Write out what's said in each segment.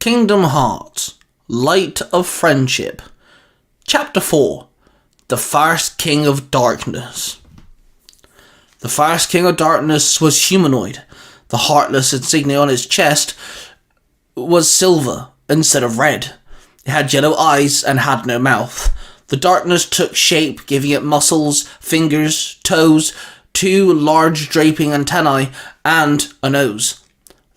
Kingdom Hearts, Light of Friendship. Chapter 4, The First King of Darkness. The first King of Darkness was humanoid. The heartless insignia on his chest was silver instead of red. It had yellow eyes and had no mouth. The darkness took shape, giving it muscles, fingers, toes, two large draping antennae, and a nose.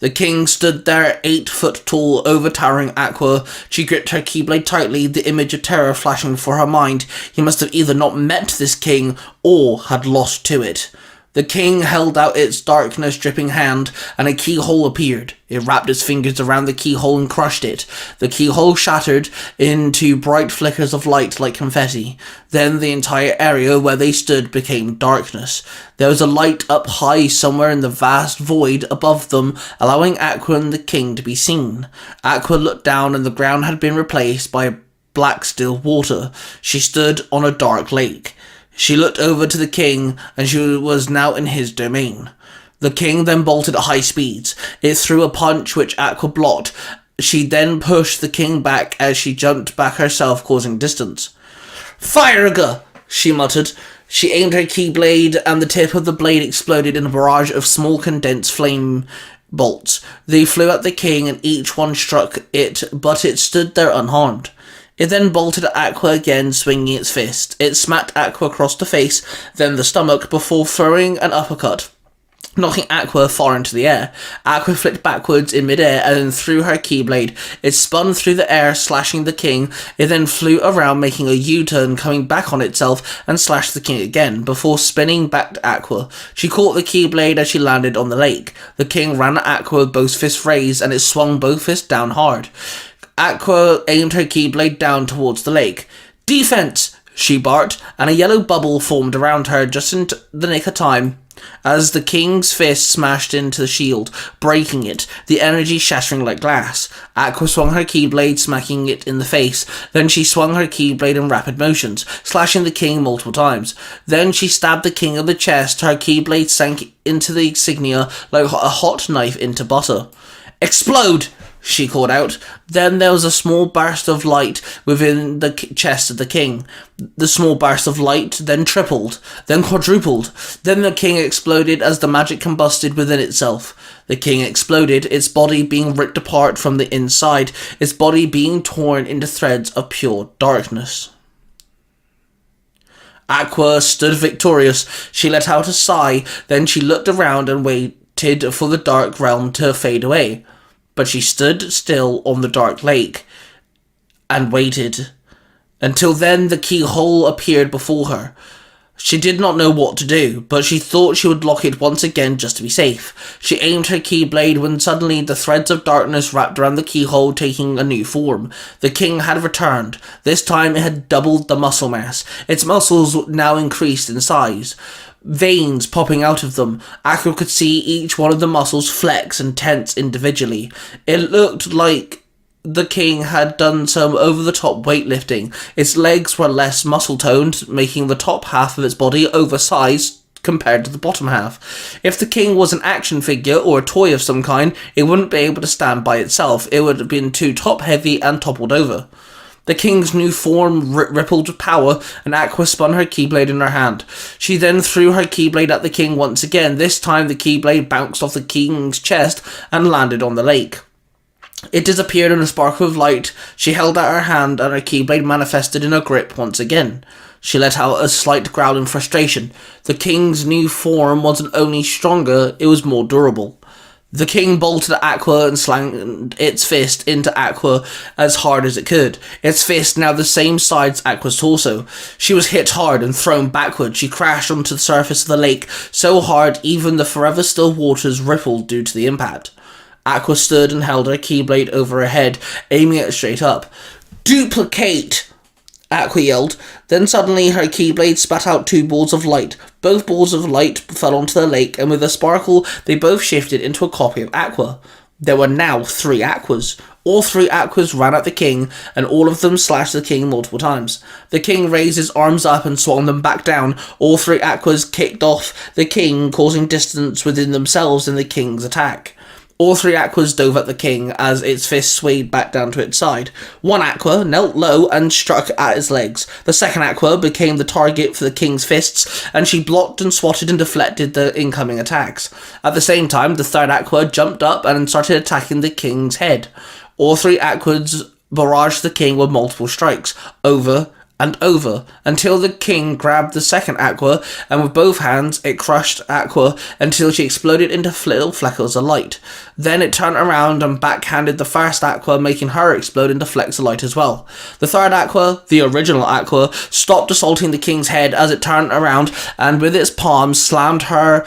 The king stood there, 8 foot tall, overtowering Aqua. She gripped her keyblade tightly, the image of terror flashing before her mind. He must have either not met this king, or had lost to it. The king held out its darkness-dripping hand, and a keyhole appeared. It wrapped its fingers around the keyhole and crushed it. The keyhole shattered into bright flickers of light like confetti. Then the entire area where they stood became darkness. There was a light up high somewhere in the vast void above them, allowing Aqua and the king to be seen. Aqua looked down, and the ground had been replaced by black still water. She stood on a dark lake. She looked over to the king, and she was now in his domain. The king then bolted at high speeds. It threw a punch which Aqua blocked. She then pushed the king back as she jumped back herself, causing distance. "Fire-ga!" she muttered. She aimed her keyblade, and the tip of the blade exploded in a barrage of small condensed flame bolts. They flew at the king, and each one struck it, but it stood there unharmed. It then bolted at Aqua again, swinging its fist. It smacked Aqua across the face, then the stomach, before throwing an uppercut, knocking Aqua far into the air. Aqua flicked backwards in midair and then threw her keyblade. It spun through the air, slashing the king. It then flew around, making a U-turn, coming back on itself, and slashed the king again, before spinning back to Aqua. She caught the keyblade as she landed on the lake. The king ran at Aqua with both fists raised, and it swung both fists down hard. Aqua aimed her keyblade down towards the lake. "Defense!" she barked, and a yellow bubble formed around her just in the nick of time as the king's fist smashed into the shield, breaking it, the energy shattering like glass. Aqua swung her keyblade, smacking it in the face. Then she swung her keyblade in rapid motions, slashing the king multiple times. Then she stabbed the king in the chest. Her keyblade sank into the insignia like a hot knife into butter. "Explode!" she called out. Then there was a small burst of light within the chest of the king. The small burst of light then tripled, then quadrupled. Then the king exploded as the magic combusted within itself. The king exploded, its body being ripped apart from the inside, its body being torn into threads of pure darkness. Aqua stood victorious. She let out a sigh, then she looked around and waited for the dark realm to fade away. But she stood still on the dark lake and waited. Until then, the keyhole appeared before her. She did not know what to do, but she thought she would lock it once again just to be safe. She aimed her keyblade when suddenly the threads of darkness wrapped around the keyhole, taking a new form. The king had returned. This time it had doubled the muscle mass. Its muscles now increased in size, veins popping out of them. Aqua could see each one of the muscles flex and tense individually. It looked like the king had done some over-the-top weightlifting. Its legs were less muscle-toned, making the top half of its body oversized compared to the bottom half. If the king was an action figure or a toy of some kind, it wouldn't be able to stand by itself. It would have been too top-heavy and toppled over. The king's new form rippled with power, and Aqua spun her keyblade in her hand. She then threw her keyblade at the king once again. This time the keyblade bounced off the king's chest and landed on the lake. It disappeared in a sparkle of light. She held out her hand, and her keyblade manifested in her grip once again. She let out a slight growl in frustration. The king's new form wasn't only stronger, it was more durable. The king bolted at Aqua and slammed its fist into Aqua as hard as it could. Its fist now the same size as Aqua's torso. She was hit hard and thrown backward. She crashed onto the surface of the lake so hard even the forever still waters rippled due to the impact. Aqua stood and held her keyblade over her head, aiming it straight up. "Duplicate!" Aqua yelled. Then suddenly her keyblade spat out 2 balls of light. Both balls of light fell onto the lake, and with a sparkle they both shifted into a copy of Aqua. There were now 3 Aquas. All 3 Aquas ran at the king, and all of them slashed the king multiple times. The king raised his arms up and swung them back down. All 3 Aquas kicked off the king, causing distance within themselves in the king's attack. All three Aquas dove at the king as its fist swayed back down to its side. One Aqua knelt low and struck at his legs. The second Aqua became the target for the king's fists, and she blocked and swatted and deflected the incoming attacks. At the same time, the third Aqua jumped up and started attacking the king's head. All three Aquas barraged the king with multiple strikes, over and over, until the king grabbed the second Aqua, and with both hands it crushed Aqua until she exploded into little fleckles of light. Then it turned around and backhanded the first Aqua, making her explode into flecks of light as well. The third Aqua, the original Aqua, stopped assaulting the king's head as it turned around and with its palms slammed her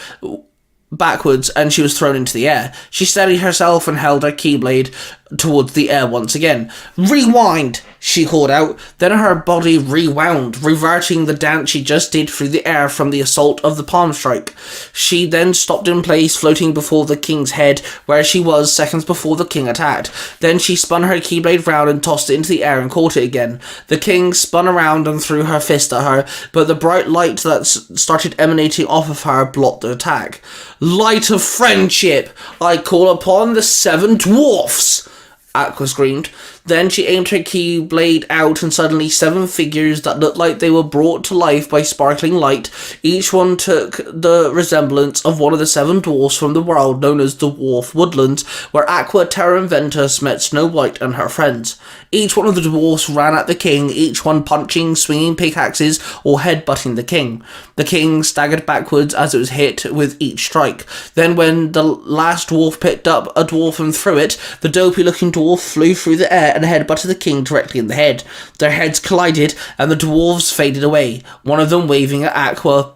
backwards, and she was thrown into the air. She steadied herself and held her keyblade towards the air once again. "Rewind!" she called out. Then her body rewound, reverting the dance she just did through the air from the assault of the palm strike. She then stopped in place, floating before the king's head, where she was seconds before the king attacked. Then she spun her keyblade round and tossed it into the air and caught it again. The king spun around and threw her fist at her, but the bright light that started emanating off of her blocked the attack. "Light of friendship! I call upon the 7 dwarfs!" Aqua screamed. Then she aimed her keyblade out, and suddenly 7 figures that looked like they were brought to life by sparkling light. Each one took the resemblance of one of the 7 dwarfs from the world known as the Dwarf Woodlands, where Aqua Terra Inventus met Snow White and her friends. Each one of the dwarfs ran at the king, each one punching, swinging pickaxes, or headbutting the king. The king staggered backwards as it was hit with each strike. Then when the last dwarf picked up a dwarf and threw it, the dopey-looking dwarf flew through the air and headbutted the king directly in the head. Their heads collided and the dwarves faded away, one of them waving at Aqua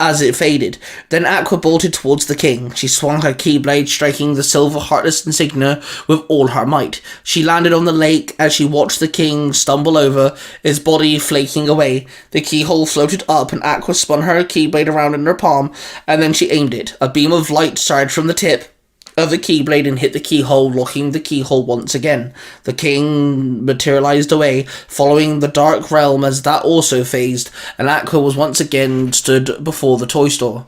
as it faded. Then Aqua bolted towards the king. She swung her keyblade, striking the silver heartless insignia with all her might. She landed on the lake as she watched the king stumble over, his body flaking away. The keyhole floated up and Aqua spun her keyblade around in her palm, and then she aimed it. A beam of light surged from the tip of the keyblade and hit the keyhole, locking the keyhole once again. The king materialized away, following the dark realm as that also phased, and Aqua was once again stood before the toy store.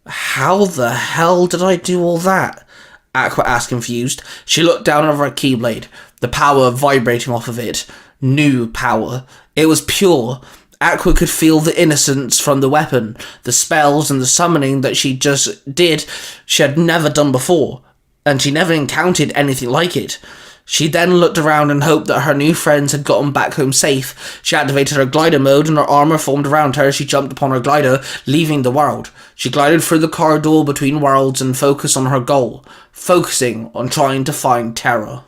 "How the hell did I do all that?" Aqua asked, confused. She looked down over her keyblade, the power vibrating off of it. New power. It was pure. Aqua could feel the innocence from the weapon, the spells and the summoning that she just did she had never done before, and she never encountered anything like it. She then looked around and hoped that her new friends had gotten back home safe. She activated her glider mode and her armor formed around her as she jumped upon her glider, leaving the world. She glided through the corridor between worlds and focused on her goal, focusing on trying to find Terra.